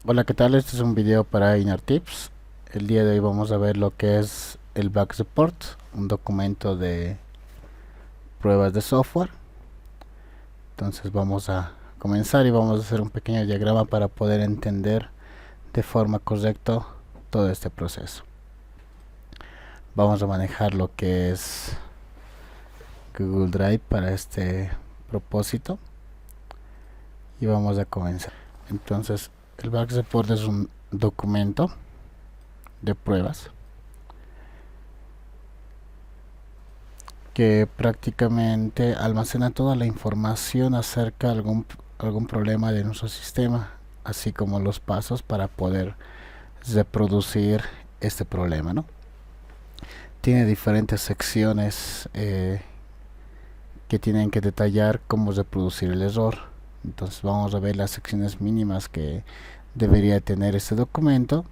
Hola, ¿qué tal? Este es un video para Inner Tips. El día de hoy vamos a ver lo que es el Bug Report, un documento de pruebas de software. Entonces vamos a comenzar y vamos a hacer un pequeño diagrama para poder entender de forma correcta todo este proceso. Vamos a manejar lo que es Google Drive para este propósito y vamos a comenzar. Entonces, el Bug Report es un documento de pruebas que prácticamente almacena toda la información acerca de algún problema de nuestro sistema, así como los pasos para poder reproducir este problema, ¿no? Tiene diferentes secciones que tienen que detallar cómo reproducir el error. Entonces vamos a ver las secciones mínimas que debería tener este documento.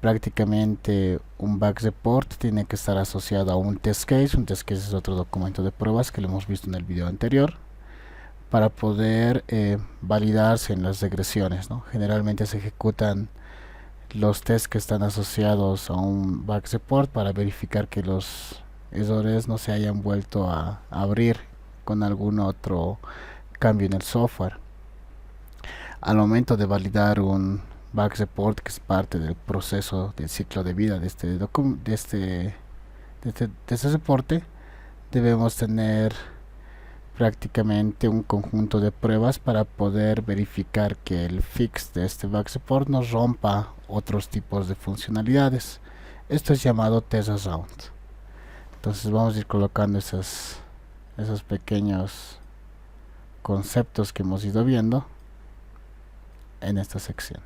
Prácticamente un bug report tiene que estar asociado a un test case. Un test case es otro documento de pruebas que lo hemos visto en el video anterior para poder validarse en las regresiones, ¿no? Generalmente se ejecutan los tests que están asociados a un bug report para verificar que los errores no se hayan vuelto a abrir con algún otro cambio en el software. Al momento de validar un bug report, que es parte del proceso del ciclo de vida de este reporte, debemos tener prácticamente un conjunto de pruebas para poder verificar que el fix de este bug report no rompa otros tipos de funcionalidades. Esto es llamado test around. Entonces vamos a ir colocando esos pequeños conceptos que hemos ido viendo en esta sección.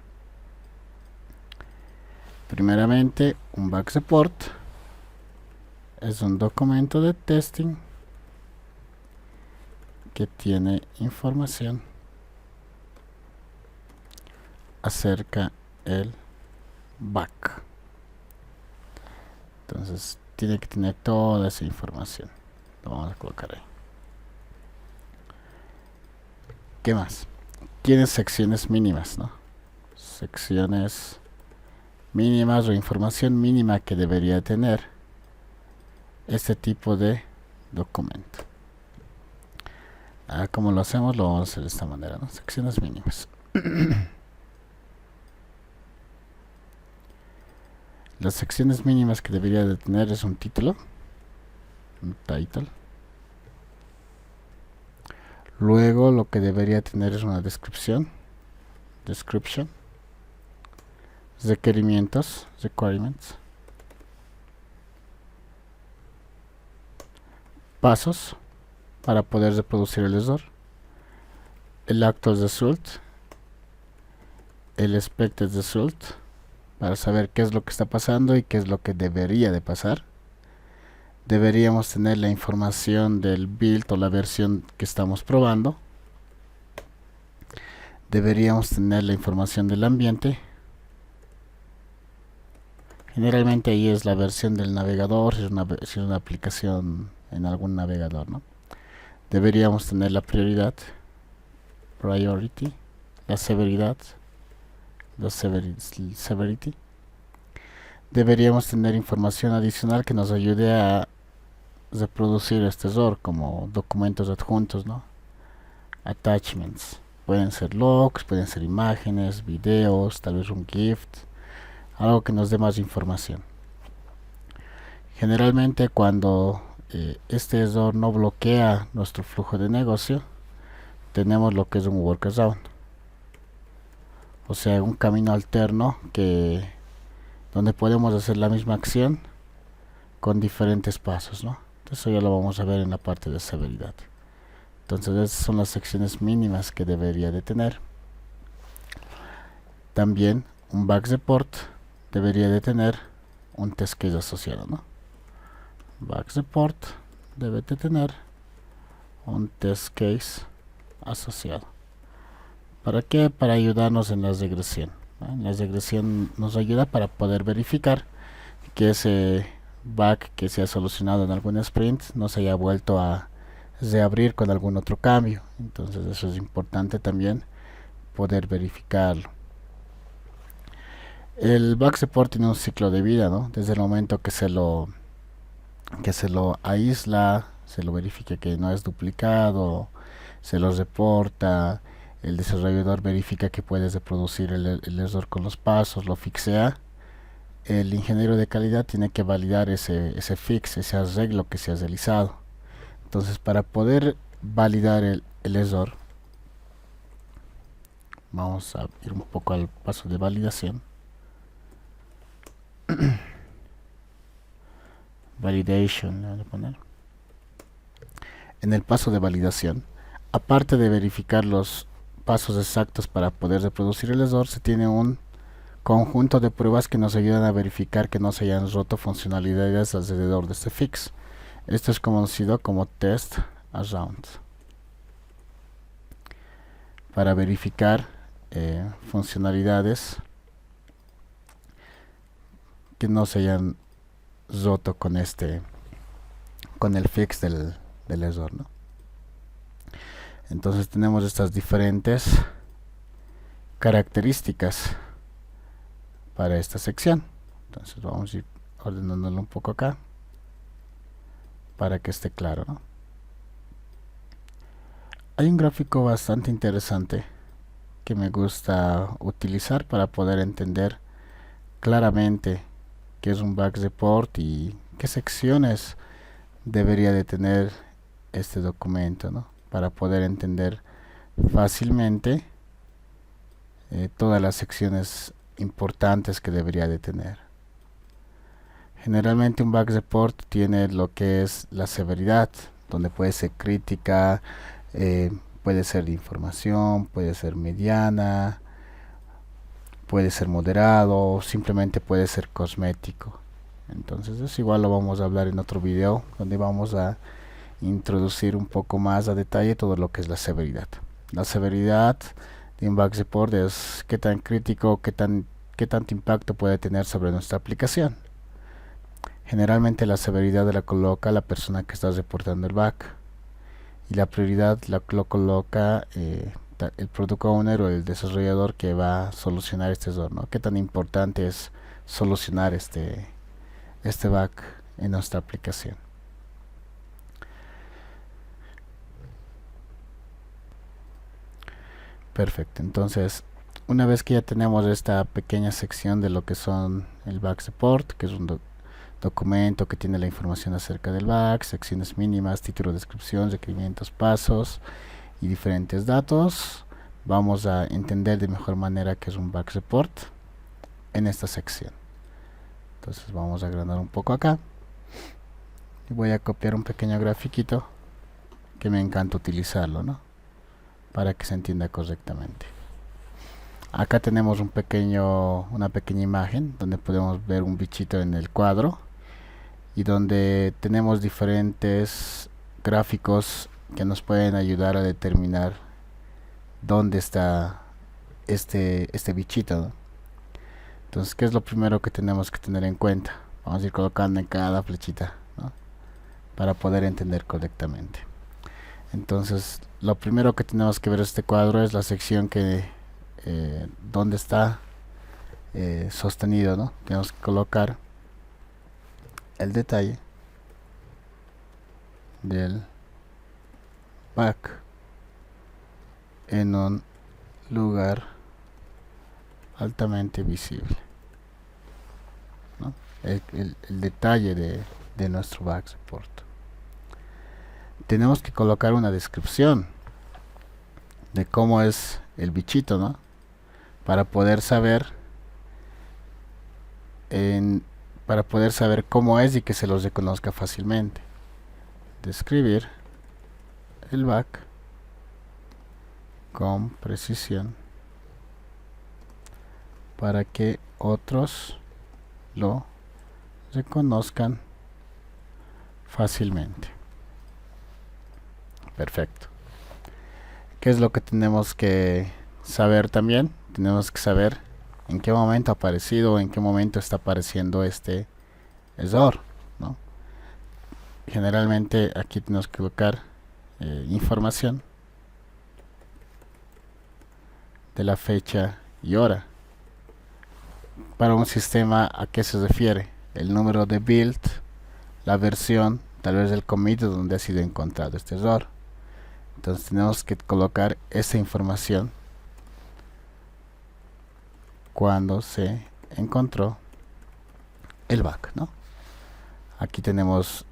Primeramente, un bug report es un documento de testing que tiene información acerca del bug. Entonces tiene que tener toda esa información. Lo vamos a colocar ahí. ¿Qué más? Tiene secciones mínimas, ¿no? Secciones mínimas o información mínima que debería tener este tipo de documento. ¿Cómo lo hacemos? Lo vamos a hacer de esta manera, ¿no? Secciones mínimas. Las secciones mínimas que debería de tener es un título, un title. Luego lo que debería tener es una descripción, description. Requerimientos, requirements. Pasos para poder reproducir el error. El actual result, el expected result, para saber qué es lo que está pasando y qué es lo que debería de pasar. Deberíamos tener la información del build o la versión que estamos probando. Deberíamos tener la información del ambiente. Generalmente ahí es la versión del navegador, si es una aplicación en algún navegador, ¿no? Deberíamos tener la prioridad, priority, la severidad, la severity. Deberíamos tener información adicional que nos ayude a reproducir este error, como documentos adjuntos, ¿no? Attachments. Pueden ser logs, pueden ser imágenes, videos, tal vez un gift, algo que nos dé más información. Generalmente cuando este error no bloquea nuestro flujo de negocio, tenemos lo que es un workaround, o sea, un camino alterno donde podemos hacer la misma acción con diferentes pasos, ¿no? Eso ya lo vamos a ver en la parte de severidad. Entonces esas son las secciones mínimas que debería de tener. También un bug report debería de tener un test case asociado, ¿no? Bug report debe de tener un test case asociado. ¿Para qué? Para ayudarnos en la regresión, ¿no? En la regresión nos ayuda para poder verificar que ese bug que se ha solucionado en algún sprint no se haya vuelto a reabrir con algún otro cambio. Entonces eso es importante también poder verificarlo. El back support tiene un ciclo de vida, ¿no? Desde el momento que se lo aísla, se lo verifica que no es duplicado, se lo reporta, el desarrollador verifica que puedes reproducir el error con los pasos, lo fixea. El ingeniero de calidad tiene que validar ese fix, ese arreglo que se ha realizado. Entonces, para poder validar el error, vamos a ir un poco al paso de validación. Validation, le voy a poner. En el paso de validación, aparte de verificar los pasos exactos para poder reproducir el error, se tiene un conjunto de pruebas que nos ayudan a verificar que no se hayan roto funcionalidades alrededor de este fix. Esto es conocido como test around, para verificar funcionalidades que no se hayan roto con el fix del error, ¿no? Entonces tenemos estas diferentes características para esta sección. Entonces vamos a ir ordenándolo un poco acá para que esté claro, ¿no? Hay un gráfico bastante interesante que me gusta utilizar para poder entender claramente qué es un bug report y qué secciones debería de tener este documento, ¿no? Para poder entender fácilmente todas las secciones importantes que debería de tener. Generalmente un bug report tiene lo que es la severidad, donde puede ser crítica, puede ser de información, puede ser mediana, puede ser moderado, simplemente puede ser cosmético. Entonces eso igual lo vamos a hablar en otro video, donde vamos a introducir un poco más a detalle todo lo que es la severidad. La severidad de un bug report es qué tan crítico, qué tanto impacto puede tener sobre nuestra aplicación. Generalmente la severidad la coloca la persona que está reportando el bug, y la prioridad lo coloca el product owner o el desarrollador que va a solucionar este error, ¿no? Qué tan importante es solucionar este bug en nuestra aplicación. Perfecto, entonces una vez que ya tenemos esta pequeña sección de lo que son el bug support, que es un documento que tiene la información acerca del bug, secciones mínimas, título, descripción, requerimientos, pasos y diferentes datos, vamos a entender de mejor manera qué es un bug report en esta sección. Entonces vamos a agrandar un poco acá y voy a copiar un pequeño grafiquito que me encanta utilizarlo, ¿no? Para que se entienda correctamente. Acá tenemos una pequeña imagen donde podemos ver un bichito en el cuadro y donde tenemos diferentes gráficos que nos pueden ayudar a determinar dónde está este bichito, ¿no? Entonces, ¿qué es lo primero que tenemos que tener en cuenta? Vamos a ir colocando en cada flechita, ¿no? Para poder entender correctamente. Entonces, lo primero que tenemos que ver este cuadro es la sección que donde está sostenido, ¿no? Tenemos que colocar el detalle del bug en un lugar altamente visible, ¿no? El detalle de nuestro bug report. Tenemos que colocar una descripción de cómo es el bichito, ¿no? Para poder saber cómo es y que se los reconozca fácilmente. Describir el bug con precisión para que otros lo reconozcan fácilmente. Perfecto. ¿Qué es lo que tenemos que saber también? Tenemos que saber en qué momento ha aparecido, en qué momento está apareciendo este error, ¿no? Generalmente aquí tenemos que colocar información de la fecha y hora para un sistema, ¿a qué se refiere? El número de build, la versión, tal vez el commit donde ha sido encontrado este error. Entonces tenemos que colocar esa información cuando se encontró el bug, ¿no? Aquí tenemos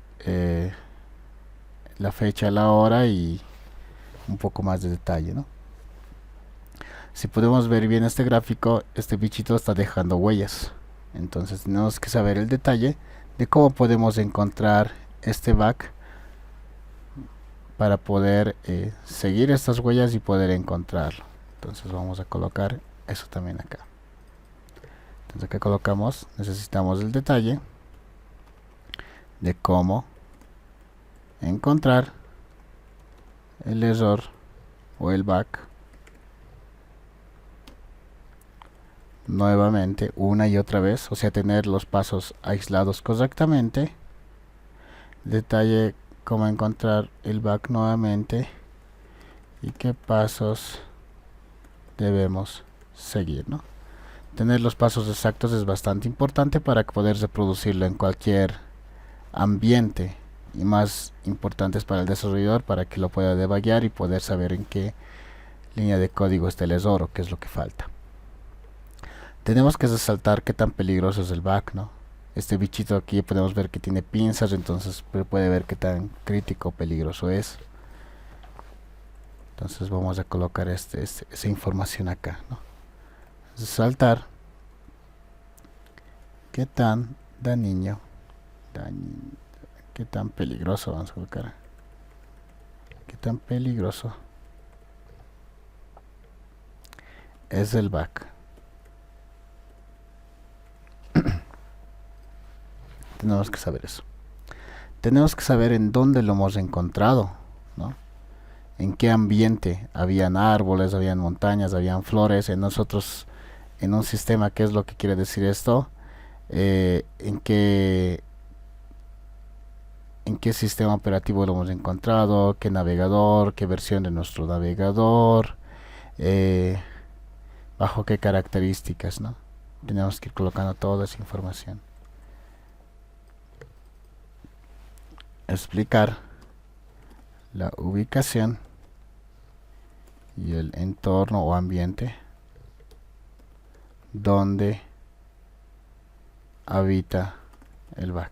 la fecha, la hora y un poco más de detalle, ¿no? Si podemos ver bien este gráfico, este bichito está dejando huellas. Entonces tenemos que saber el detalle de cómo podemos encontrar este bug para poder seguir estas huellas y poder encontrarlo. Entonces vamos a colocar eso también acá. Entonces acá colocamos, necesitamos el detalle de cómo encontrar el error o el bug nuevamente una y otra vez, o sea, tener los pasos aislados correctamente. Detalle cómo encontrar el bug nuevamente y qué pasos debemos seguir, ¿no? Tener los pasos exactos es bastante importante para poder reproducirlo en cualquier ambiente, y más importante es para el desarrollador, para que lo pueda debuguear y poder saber en qué línea de código está el error o qué es lo que falta. Tenemos que resaltar qué tan peligroso es el bug, ¿no? Este bichito aquí podemos ver que tiene pinzas, entonces puede ver qué tan crítico o peligroso es. Entonces vamos a colocar esa información acá, ¿no? Resaltar qué tan dañino, qué tan peligroso, vamos a colocar qué tan peligroso es el bug. Tenemos que saber eso. Tenemos que saber en dónde lo hemos encontrado, ¿no? En qué ambiente. Habían árboles, habían montañas, habían flores. En nosotros, en un sistema, ¿qué es lo que quiere decir esto? En qué sistema operativo lo hemos encontrado, qué navegador, qué versión de nuestro navegador, bajo qué características, ¿no? Tenemos que ir colocando toda esa información. Explicar la ubicación y el entorno o ambiente donde habita el bug,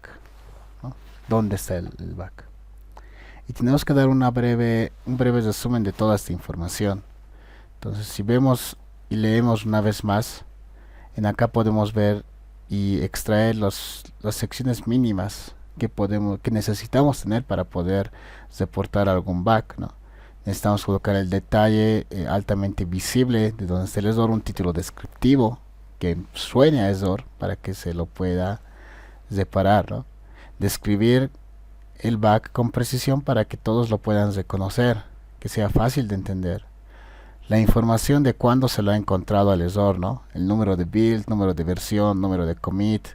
¿no? ¿Dónde está el bug? Y tenemos que dar un breve resumen de toda esta información. Entonces, si vemos y leemos una vez más, en acá podemos ver y extraer las secciones mínimas que necesitamos tener para poder reportar algún bug, ¿no? Necesitamos colocar el detalle altamente visible de donde está el error, un título descriptivo que suene a error para que se lo pueda reparar, ¿no? Describir el bug con precisión para que todos lo puedan reconocer, que sea fácil de entender. La información de cuándo se lo ha encontrado al error, ¿no? El número de build, número de versión, número de commit,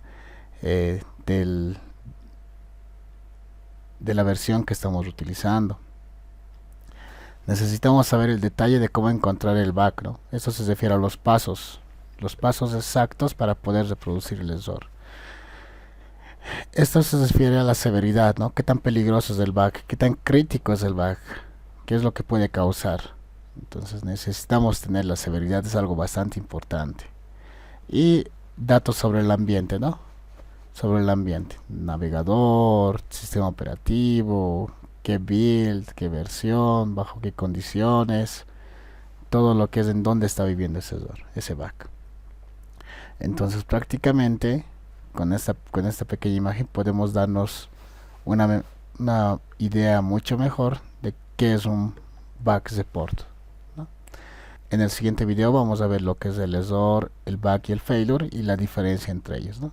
de la versión que estamos utilizando. Necesitamos saber el detalle de cómo encontrar el bug, ¿no? Eso se refiere a los pasos exactos para poder reproducir el error. Esto se refiere a la severidad, ¿no? Qué tan peligroso es el bug, qué tan crítico es el bug, qué es lo que puede causar. Entonces necesitamos tener la severidad, es algo bastante importante. Y datos sobre el ambiente, ¿no? Sobre el ambiente, navegador, sistema operativo, qué build, qué versión, bajo qué condiciones, todo lo que es en dónde está viviendo ese error, ese bug. Entonces prácticamente con esta pequeña imagen podemos darnos una idea mucho mejor de qué es un bug report, ¿no? En el siguiente video vamos a ver lo que es el error, el bug y el failure y la diferencia entre ellos, ¿no?